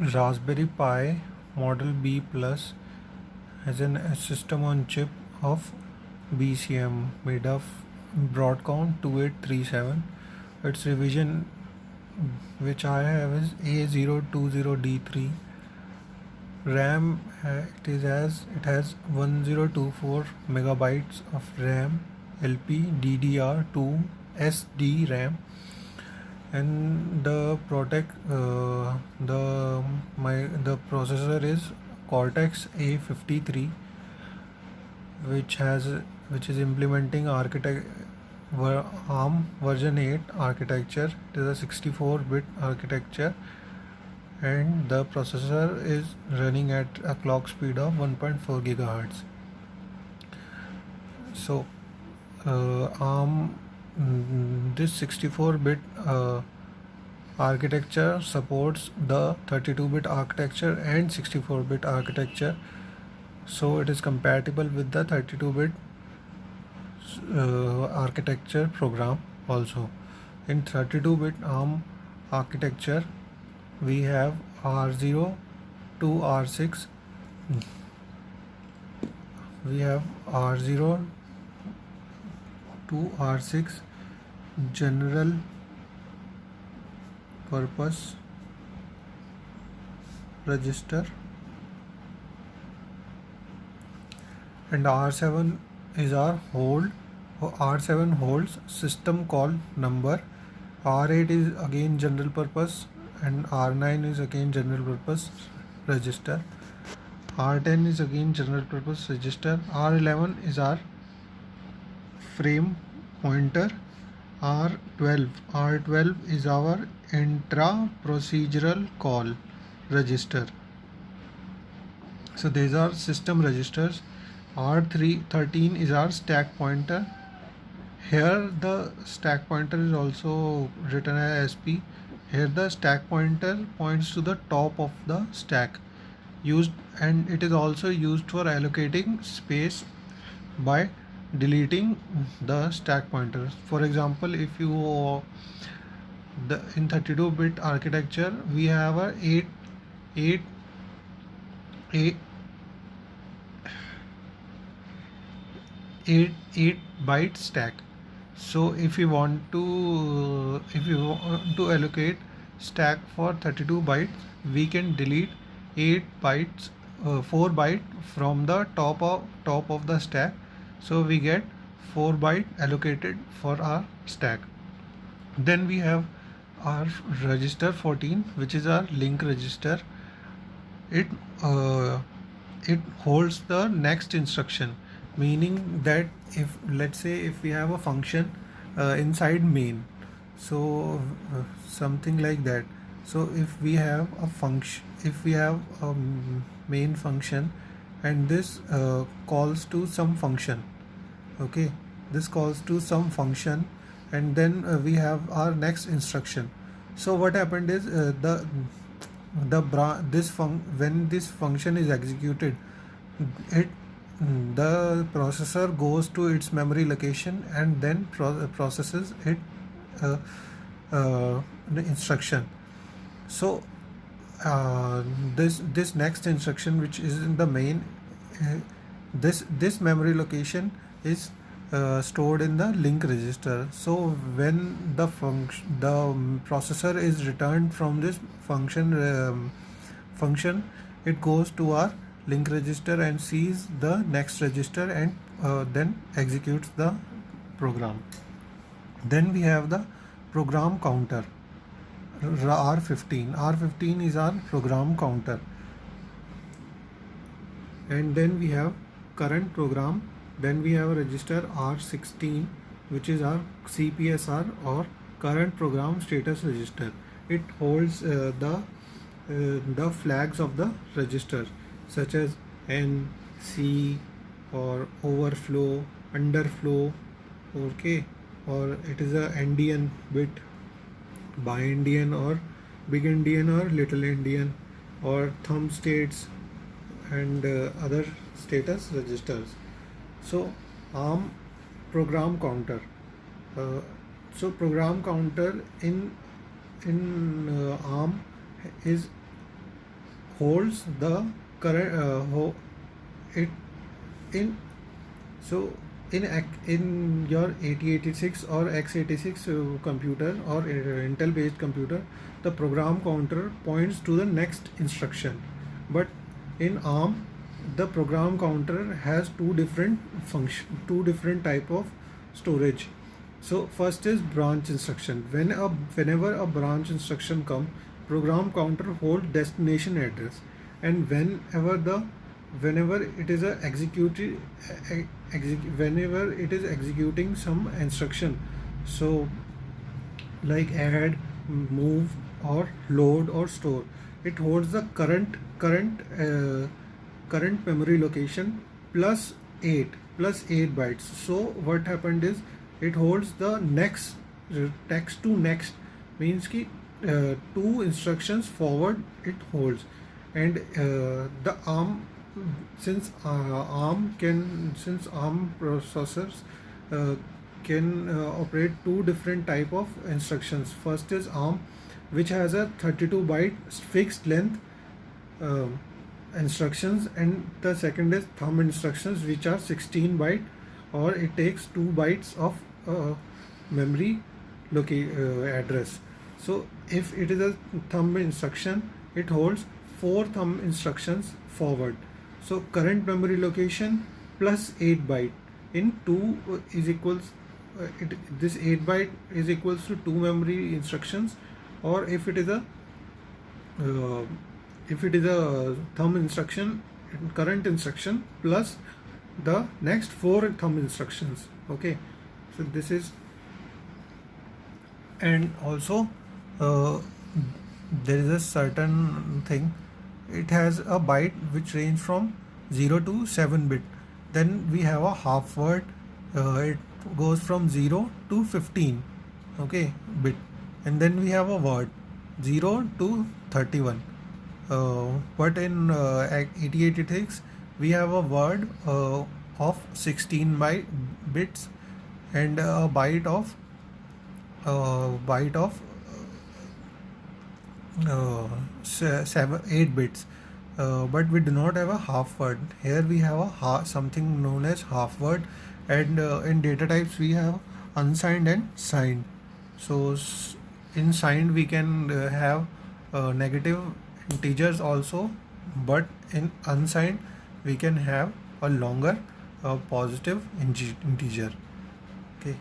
Raspberry Pi Model B Plus has a system on chip of BCM made of Broadcom 2837. Its revision which I have is A020D3. RAM it has 1024 megabytes of RAM, LPDDR2 SD RAM, and the processor is Cortex A53, which has which is implementing ARM version 8 architecture. It is a 64-bit architecture, and the processor is running at a clock speed of 1.4 gigahertz. So this 64-bit architecture supports the 32-bit architecture and 64-bit architecture, so it is compatible with the 32-bit architecture program also. In 32-bit ARM architecture, we have R0 to R6. We have R0 to R6 general purpose register, and R7 is our hold. R7 holds system call number. R8 is again general purpose, and R9 is again general purpose register. R10 is again general purpose register. R11 is our frame pointer. R12 is our intra procedural call register. So these are system registers. R13 is our stack pointer. Here the stack pointer is also written as SP. Here the stack pointer points to the top of the stack and it is also used for allocating space by deleting the stack pointer. For example, if you in 32-bit architecture we have a 8 byte stack. So if you want to allocate stack for 32 bytes, we can delete 4 byte from the top of the stack, so we get 4 byte allocated for our stack. Then we have our register 14, which is our link register. It holds the next instruction, meaning that if let's say if we have a function inside main, so something like that. So if we have a main function, and this calls to some function, okay, this calls to some function, and then we have our next instruction. So what happened is when this function is executed, it the processor goes to its memory location and then processes it the instruction. So this next instruction, which is in the main, this memory location is stored in the link register. So when the processor is returned from this function, it goes to our link register and sees the next register and then executes the program. Then we have the program counter, R15. R15 is our program counter. And then we have current program. Then we have a register R16, which is our CPSR, or current program status register. It holds the flags of the register, such as N, C, or overflow, underflow, okay, or it is a endian bit, bi-endian, or big endian, or little endian, or thumb states, and other status registers. So ARM program counter. So program counter in ARM is holds the current it in so in your 8086 or x86 computer or Intel based computer, the program counter points to the next instruction, but in ARM the program counter has two different type of storage. So first is branch instruction. Whenever a branch instruction comes, program counter holds destination address, and whenever it is whenever it is executing some instruction, so like add, move, or load or store, it holds the current memory location plus 8 bytes. So what happened is it holds the next text to next, means ki two instructions forward it holds. And the ARM since ARM processors can operate two different type of instructions. First is ARM, which has a 32 byte fixed length uh, instructions, and the second is thumb instructions, which are 16 byte, or it takes 2 bytes of memory address. So if it is a thumb instruction, it holds 4 thumb instructions forward. So current memory location plus 8 byte in 2 is equals this 8 byte is equals to 2 memory instructions. Or if it is a thumb instruction, current instruction plus the next 4 thumb instructions. Okay, so this is. And also there is a certain thing, it has a byte which range from 0 to 7 bit. Then we have a half word, it goes from 0 to 15, okay, bit. And then we have a word 0 to 31. But in 8086 we have a word of 16 bits, and a byte of 8 bits. But we do not have a half word. Here we have a something known as half word, and in data types we have unsigned and signed. So in signed we can have negative integers also, but in unsigned we can have a longer positive integer. Okay.